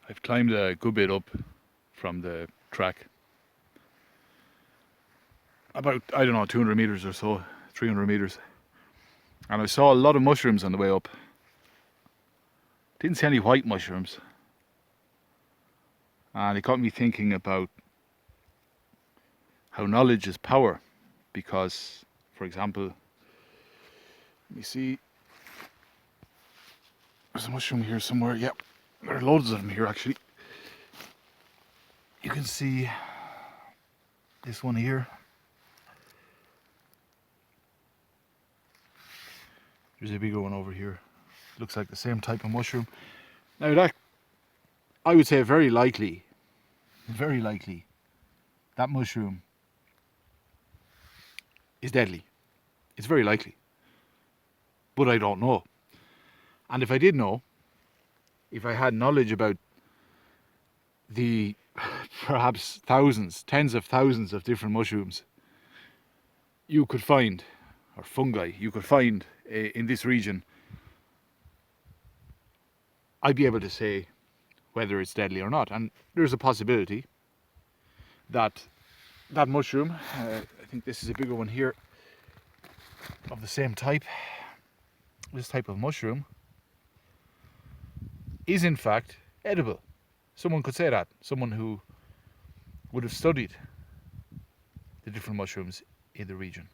I've climbed a good bit up from the track. About, I don't know, 200 meters or so, 300 meters. And I saw a lot of mushrooms on the way up. Didn't see any white mushrooms. And it got me thinking about how knowledge is power. Because, for example, let me see. There's a mushroom here somewhere. Yep, there are loads of them here actually. You can see this one here. There's a bigger one over here. Looks like the same type of mushroom. Now that, I would say very likely, that mushroom is deadly. It's very likely. But I don't know. And if I did know, if I had knowledge about the perhaps thousands, tens of thousands of different mushrooms you could find, or fungi you could find in this region, I'd be able to say whether it's deadly or not. And there's a possibility that that mushroom, I think this is a bigger one here, of the same type, this type of mushroom, is in fact edible. Someone could say that, someone who would have studied the different mushrooms in the region.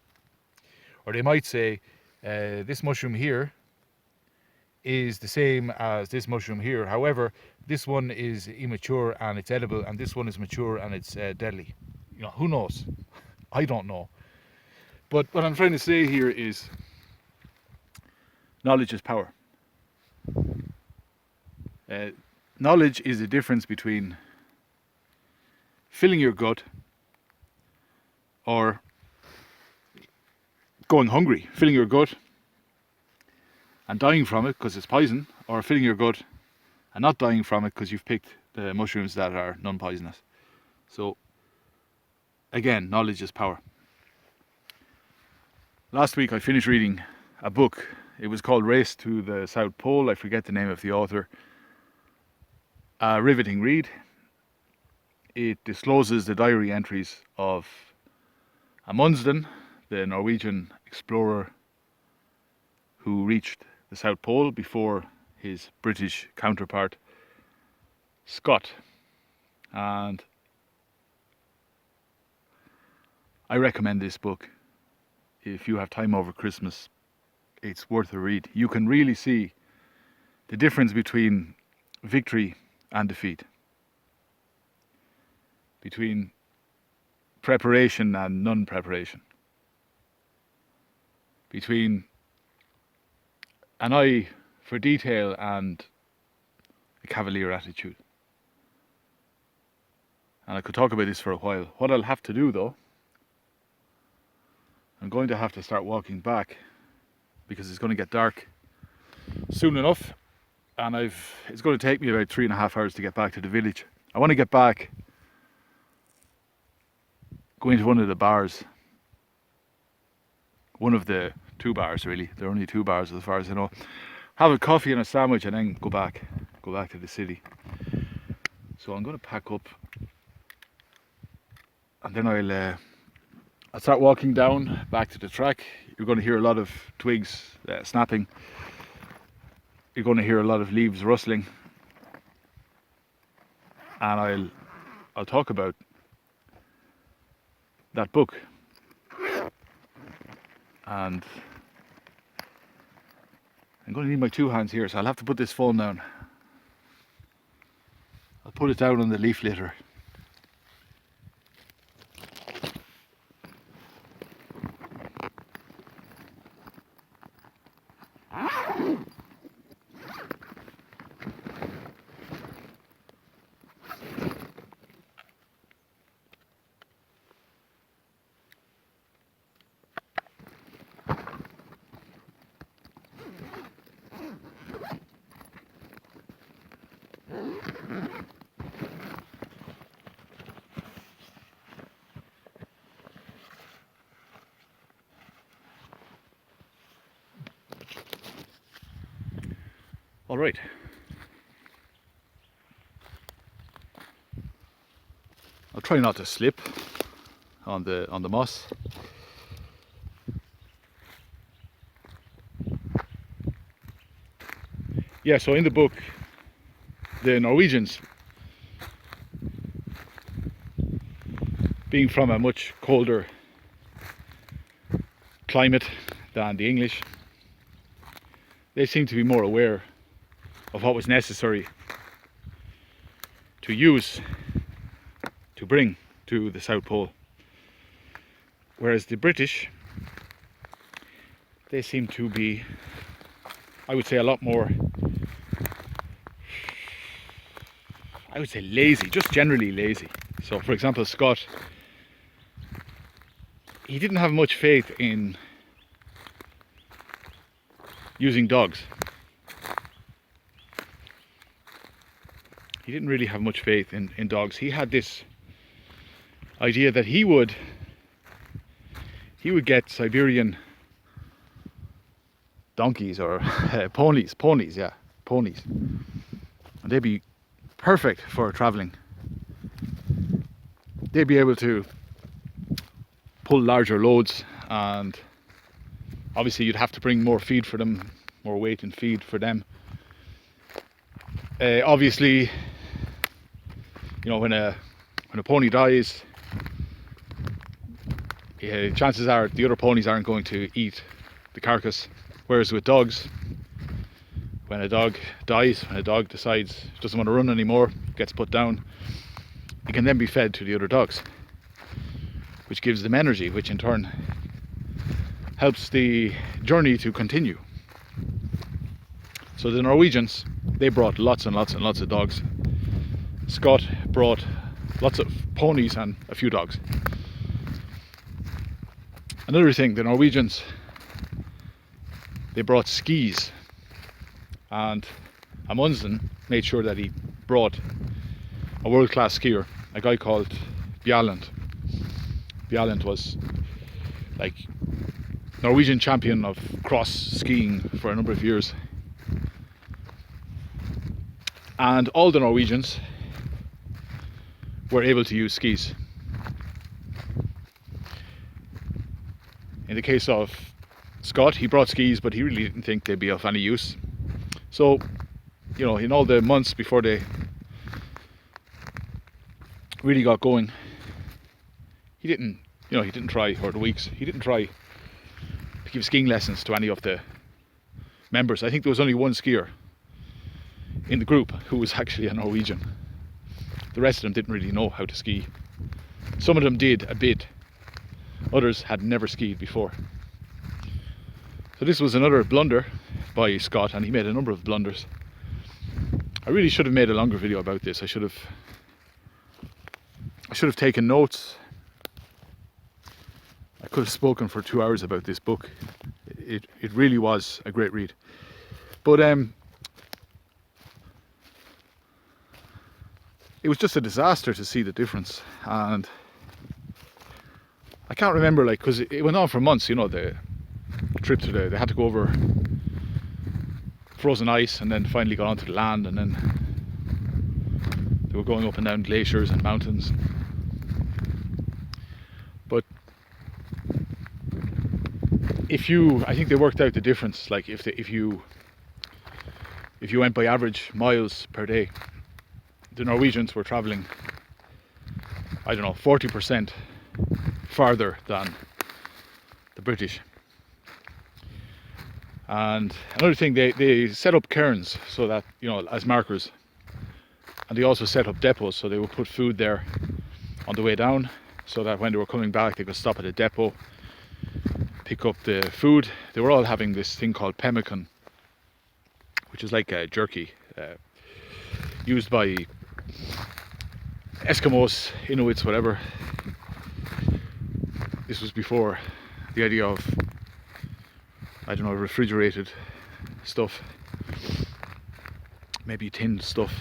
Or they might say, this mushroom here is the same as this mushroom here. However, this one is immature and it's edible, and this one is mature and it's deadly. You know, who knows? I don't know. But what I'm trying to say here is knowledge is power. Knowledge is the difference between filling your gut or going hungry, filling your gut and dying from it because it's poison, or filling your gut and not dying from it because you've picked the mushrooms that are non-poisonous. So again, knowledge is power. Last week I finished reading a book. It was called Race to the South Pole. I forget the name of the author. A riveting read. It discloses the diary entries of Amundsen, the Norwegian explorer who reached the South Pole before his British counterpart Scott. And I recommend this book. If you have time over Christmas, it's worth a read. You can really see the difference between victory and defeat, between preparation and non-preparation, between an eye for detail and a cavalier attitude. And I could talk about this for a while. What I'll have to do though, I'm going to have to start walking back because it's going to get dark soon enough, and it's going to take me about 3.5 hours to get back to the village. I want to get back, go into one of the bars, one of the 2 bars really, there are only 2 bars as far as I know, have a coffee and a sandwich and then go back to the city. So I'm going to pack up and then I'll start walking down back to the track. You're going to hear a lot of twigs snapping. You're going to hear a lot of leaves rustling. And I'll talk about that book. And I'm going to need my 2 hands here, so I'll have to put this phone down. I'll put it down on the leaf litter. All right. but try not to slip on the moss. Yeah, so in the book, the Norwegians, being from a much colder climate than the English, they seem to be more aware of what was necessary to use to bring to the South Pole. Whereas the British, they seem to be, I would say, a lot more, I would say, lazy, just generally lazy. So for example, Scott, he didn't have much faith in using dogs. He didn't really have much faith in dogs. He had this idea that he would get Siberian donkeys or ponies, and they'd be perfect for traveling. They'd be able to pull larger loads, and obviously you'd have to bring more feed for them, more weight and feed for them. Obviously, you know, when a pony dies, chances are the other ponies aren't going to eat the carcass. Whereas with dogs, when a dog dies, when a dog decides it doesn't want to run anymore, gets put down, it can then be fed to the other dogs, which gives them energy, which in turn helps the journey to continue. So the Norwegians, they brought lots and lots and lots of dogs. Scott brought lots of ponies and a few dogs. Another thing, the Norwegians, they brought skis, and Amundsen made sure that he brought a world-class skier, a guy called Bjalland. Bjalland was like Norwegian champion of cross skiing for a number of years. And all the Norwegians were able to use skis. In the case of Scott, he brought skis, but he really didn't think they'd be of any use. So, you know, in all the months before they really got going, he didn't try, or the weeks, he didn't try to give skiing lessons to any of the members. I think there was only one skier in the group who was actually a Norwegian. The rest of them didn't really know how to ski. Some of them did a bit, others had never skied before. So this was another blunder by Scott, and he made a number of blunders. I really should have made a longer video about this. I should have taken notes. I could have spoken for 2 hours about this book. It really was a great read. But it was just a disaster to see the difference, and I can't remember, like, because it went on for months, you know, the trip to they had to go over frozen ice and then finally got onto the land, and then they were going up and down glaciers and mountains. But I think they worked out the difference, like if you went by average miles per day, the Norwegians were traveling, I don't know, 40% farther than the British. And another thing, they set up cairns so that, you know, as markers, and they also set up depots, so they would put food there on the way down, so that when they were coming back they could stop at a depot, pick up the food. They were all having this thing called pemmican, which is like a jerky used by Eskimos, Inuits, whatever. This was before the idea of, I don't know, refrigerated stuff, maybe tinned stuff.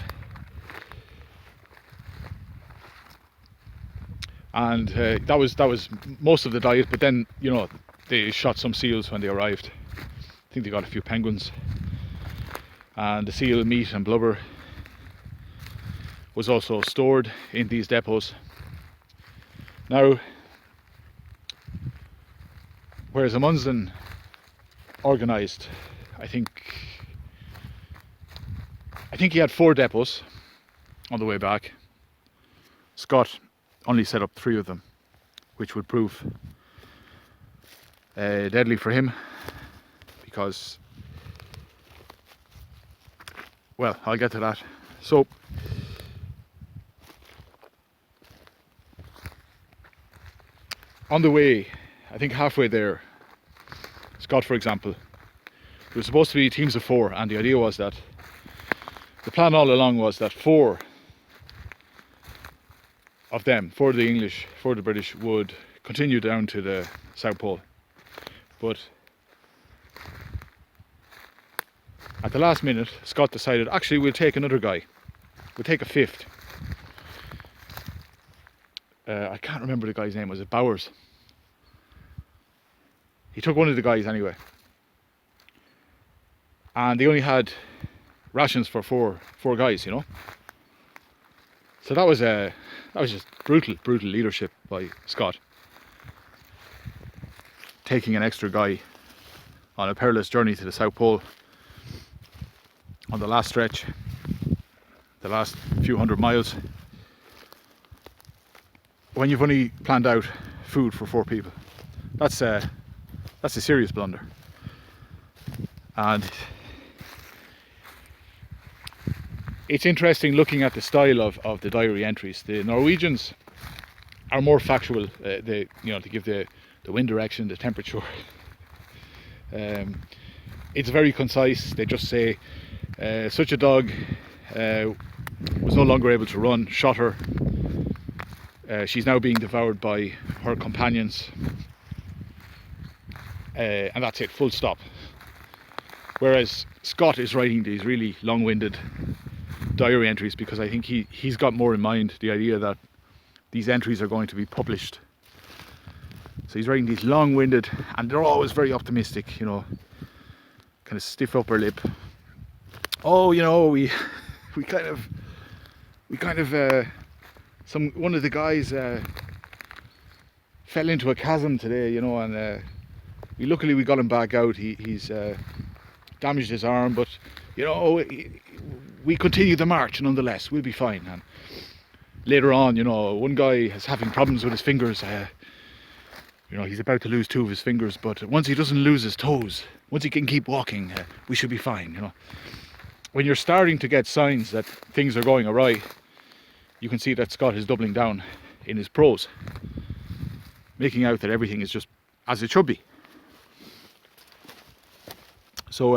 And that was most of the diet. But then, you know, they shot some seals when they arrived. I think they got a few penguins, and the seal meat and blubber was also stored in these depots. Now, whereas Amundsen organised, I think he had 4 depots on the way back. Scott only set up 3 of them, which would prove deadly for him, because, well, I'll get to that. So on the way, I think halfway there, Scott, for example, there were supposed to be teams of 4, and the idea was that the plan all along was that 4 of them, 4 of the English, 4 of the British, would continue down to the South Pole. But at the last minute, Scott decided, actually, we'll take another guy. We'll take a 5th. I can't remember the guy's name. Was it Bowers? He took one of the guys anyway. And they only had rations for four guys, you know. So that was just brutal leadership by Scott, taking an extra guy on a perilous journey to the South Pole on the last stretch, the last few hundred miles, when you've only planned out food for 4 people. That's a serious blunder. And it's interesting looking at the style of the diary entries. The Norwegians are more factual. They give the wind direction, the temperature. It's very concise. They just say such a dog was no longer able to run, shot her. She's now being devoured by her companions, and that's it, full stop. Whereas Scott is writing these really long-winded diary entries because I think he's got more in mind the idea that these entries are going to be published. So he's writing these long-winded, and they're always very optimistic, you know, kind of stiff upper lip. Oh, you know, we kind of one of the guys fell into a chasm today, you know, and luckily we got him back out. He's damaged his arm, but you know, we continue the march nonetheless. We'll be fine. And later on, you know, one guy is having problems with his fingers. You know, he's about to lose 2 of his fingers, but once he doesn't lose his toes, once he can keep walking, we should be fine. You know, when you're starting to get signs that things are going awry, you can see that Scott is doubling down in his prose, making out that everything is just as it should be. So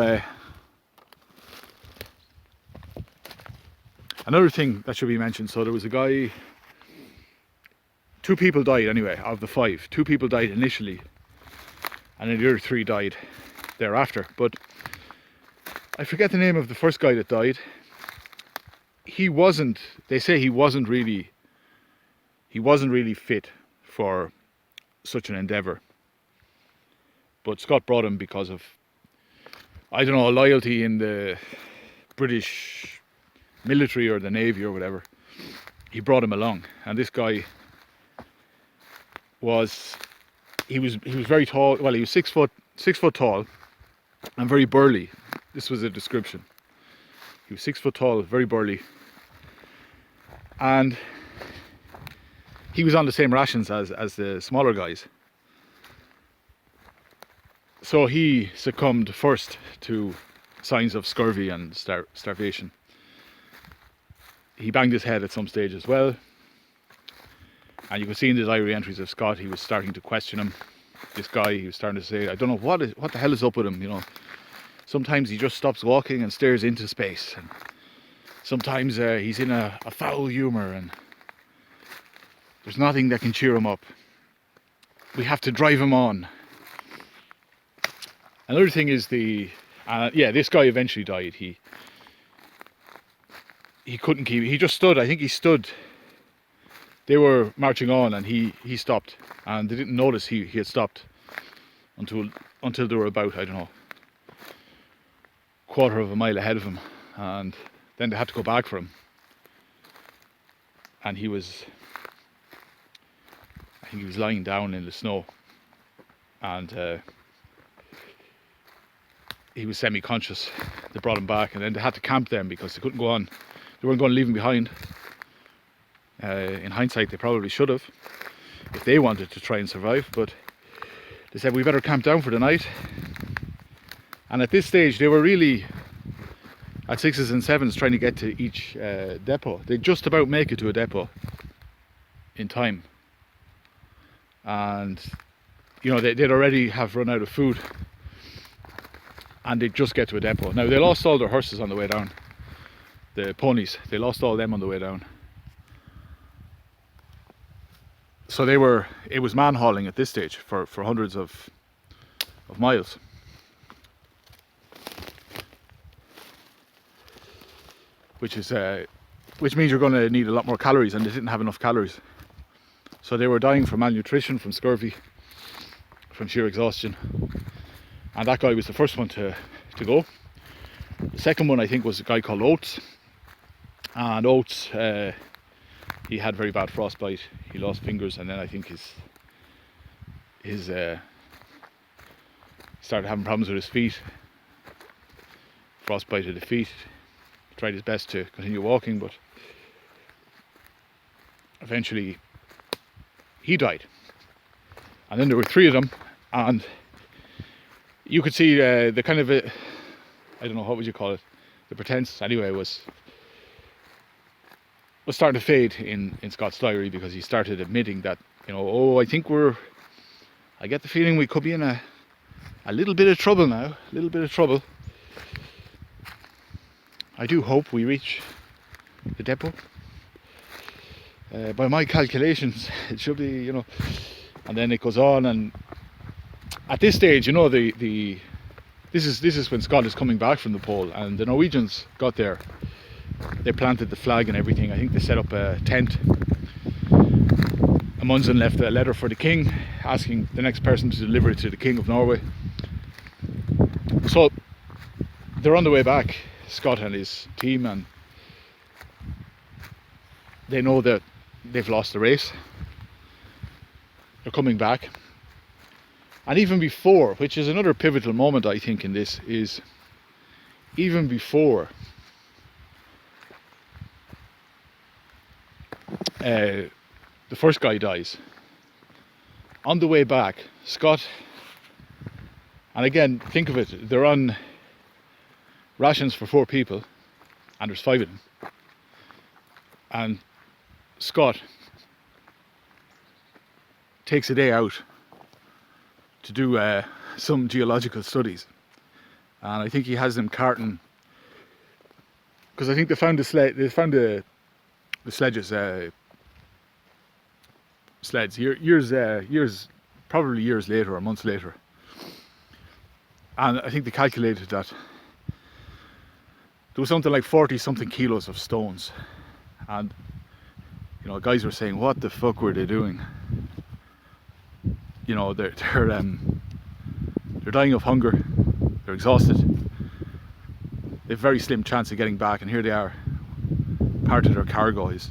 another thing that should be mentioned, so there was a guy, 2 people died anyway, of the 5. 2 people died initially, and then the other 3 died thereafter. But I forget the name of the first guy that died. They say he wasn't really fit for such an endeavour. But Scott brought him because of, I don't know, loyalty in the British military or the Navy or whatever. He brought him along, and this guy was very tall. Well, he was 6 foot tall and very burly. This was a description. He was 6 foot tall, very burly, and he was on the same rations as the smaller guys. So he succumbed first to signs of scurvy and starvation. He banged his head at some stage as well, and you can see in the diary entries of Scott, he was starting to question him. This guy, he was starting to say, I don't know what the hell is up with him, you know. Sometimes he just stops walking and stares into space, and sometimes he's in a foul humour and there's nothing that can cheer him up. We have to drive him on. Another thing is this guy eventually died. He couldn't keep, he just stood. I think he stood. They were marching on and he stopped, and they didn't notice he had stopped until they were about, I don't know, quarter of a mile ahead of him, and then they had to go back for him, and he was I think he was lying down in the snow, and he was semi-conscious. They brought him back, and then they had to camp them because they couldn't go on. They weren't going to leave him behind. In hindsight, they probably should have, if they wanted to try and survive, but they said we better camp down for the night. And at this stage they were really at 6s and 7s trying to get to each depot. They'd just about make it to a depot in time, and you know they'd already have run out of food, and they'd just get to a depot. Now they lost all their horses on the way down, the ponies, they lost all them on the way down. So it was man hauling at this stage for hundreds of miles. Which means you're going to need a lot more calories, and they didn't have enough calories. So they were dying from malnutrition, from scurvy, from sheer exhaustion. And that guy was the first one to go. The second one, I think, was a guy called Oates. And Oates, he had very bad frostbite. He lost fingers, and then I think he started having problems with his feet. Frostbite of the feet. Tried his best to continue walking, but eventually he died. And then there were 3 of them, and you could see the kind of I don't know, what would you call it, the pretense anyway was starting to fade in Scott's diary, because he started admitting that, you know, oh, I get the feeling we could be in a little bit of trouble now, a little bit of trouble. I do hope we reach the depot. By my calculations, it should be, you know. And then it goes on, and at this stage, you know, this is when Scott is coming back from the pole, and the Norwegians got there. They planted the flag and everything. I think they set up a tent. Amundsen left a letter for the king, asking the next person to deliver it to the King of Norway. So they're on the way back, Scott and his team, and they know that they've lost the race. They're coming back. And even before, which is another pivotal moment I think in this, is even before the first guy dies, on the way back, Scott, and again, think of it, they're on rations for 4 people, and there's 5 of them, and Scott takes a day out to do some geological studies, and I think he has them carting, because I think they found the sledges, sleds years, probably years later or months later, and I think they calculated that there was something like 40 something kilos of stones, and you know, guys were saying, what the fuck were they doing? You know, they're dying of hunger, they're exhausted, they have a very slim chance of getting back, and here they are. Part of their cargo is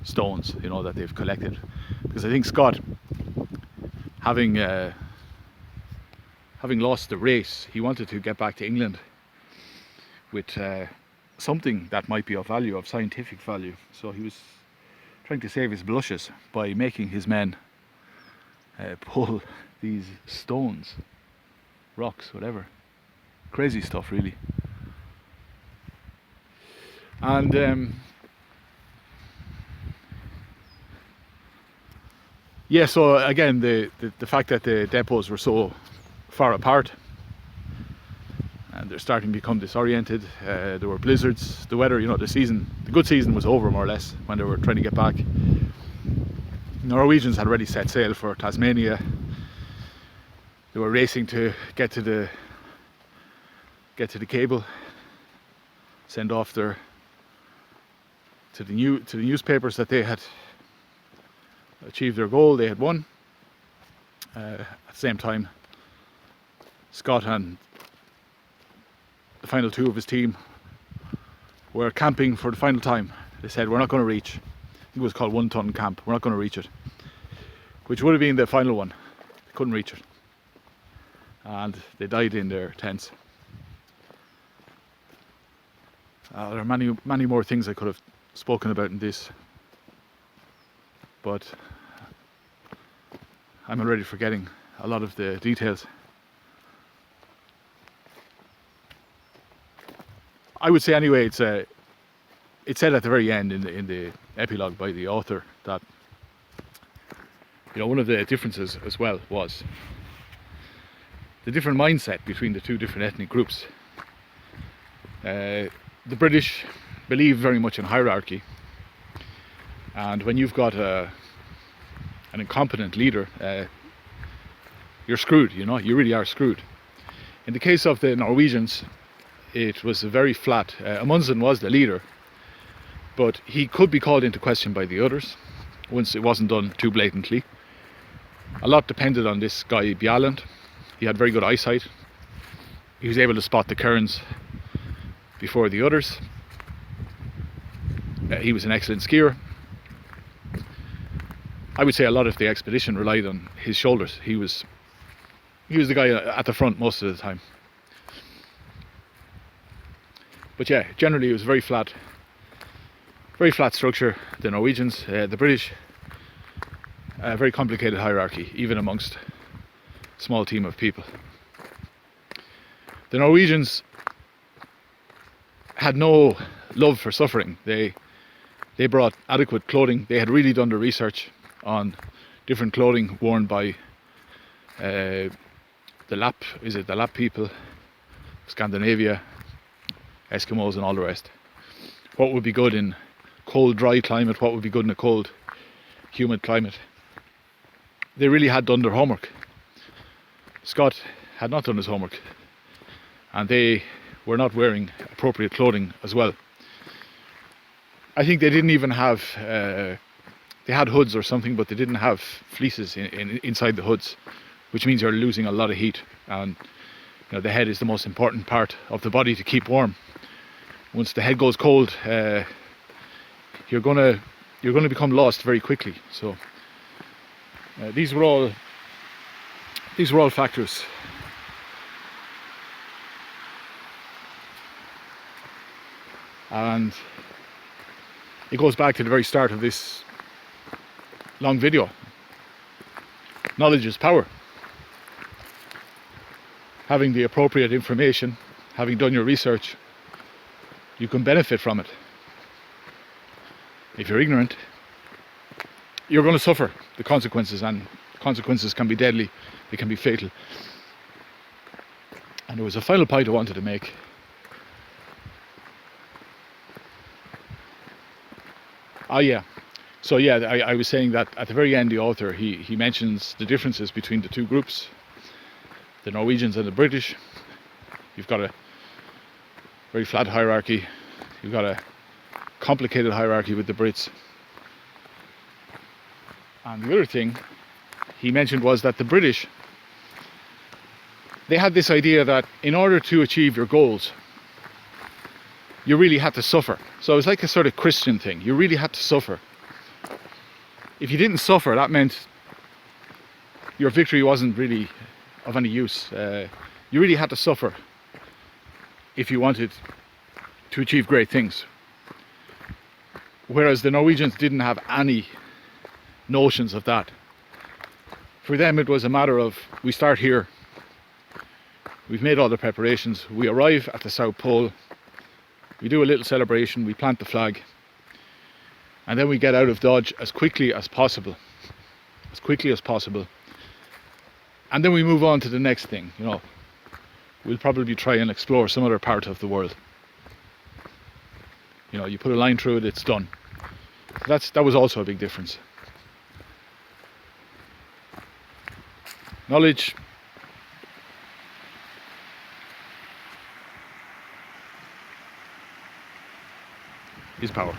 stones, you know, that they've collected. Because I think Scott, having lost the race, he wanted to get back to England with something that might be of value, of scientific value. So he was trying to save his blushes by making his men pull these stones, rocks, whatever. Crazy stuff, really. And yeah, so again, the fact that the depots were so far apart, and they're starting to become disoriented. There were blizzards, the weather, you know, the good season was over more or less when they were trying to get back. Norwegians had already set sail for Tasmania. They were racing to get to the cable, send off to the newspapers that they had achieved their goal, they had won. At the same time, Scott and the final 2 of his team were camping for the final time. They said, we're not going to reach, I think it was called 1 Ton Camp, we're not going to reach it. which would have been the final one. They couldn't reach it, and they died in their tents. There are many more things I could have spoken about in this, but I'm already forgetting a lot of the details. I would say anyway, it's said at the very end in the epilogue by the author that, you know, one of the differences as well was the different mindset between the two different ethnic groups. The British believe very much in hierarchy, and when you've got an incompetent leader, you're screwed, you know, you really are screwed. In the case of the Norwegians, it was a very flat, Amundsen was the leader, but he could be called into question by the others once it wasn't done too blatantly. A lot depended on this guy Bjaaland. He had very good eyesight. He was able to spot the cairns before the others. He was an excellent skier. I would say a lot of the expedition relied on his shoulders. He was the guy at the front most of the time. But yeah, generally it was very flat structure. The Norwegians, the British, a very complicated hierarchy, even amongst a small team of people. The Norwegians had no love for suffering. They brought adequate clothing. They had really done the research on different clothing worn by the Lapp people, Scandinavia, Eskimos and all the rest. What would be good in cold, dry climate, what would be good in a cold, humid climate. They really had done their homework. Scott had not done his homework, and they were not wearing appropriate clothing as well. I think they didn't even have, they had hoods or something, but they didn't have fleeces inside the hoods, which means you're losing a lot of heat, and you know, the head is the most important part of the body to keep warm. Once the head goes cold, you're gonna become lost very quickly. So these were all factors. And it goes back to the very start of this long video. Knowledge is power. Having the appropriate information, having done your research, you can benefit from it. If you're ignorant, you're going to suffer the consequences, and consequences can be deadly, they can be fatal. And there was a final point I wanted to make. So I was saying that at the very end the author, he mentions the differences between the two groups, the Norwegians and the British. You've got a very flat hierarchy, you've got a complicated hierarchy with the Brits. And the other thing he mentioned was that the British, they had this idea that in order to achieve your goals, you really had to suffer. So it was like a sort of Christian thing. You really had to suffer. If you didn't suffer, that meant your victory wasn't really of any use. You really had to suffer if you wanted to achieve great things. Whereas the Norwegians didn't have any notions of that. For them it was a matter of, we start here, we've made all the preparations, we arrive at the South Pole, we do a little celebration, we plant the flag, and then we get out of Dodge as quickly as possible. And then we move on to the next thing, you know. We'll probably try and explore some other part of the world. You know, you put a line through it, it's done. That was also a big difference. Knowledge is power.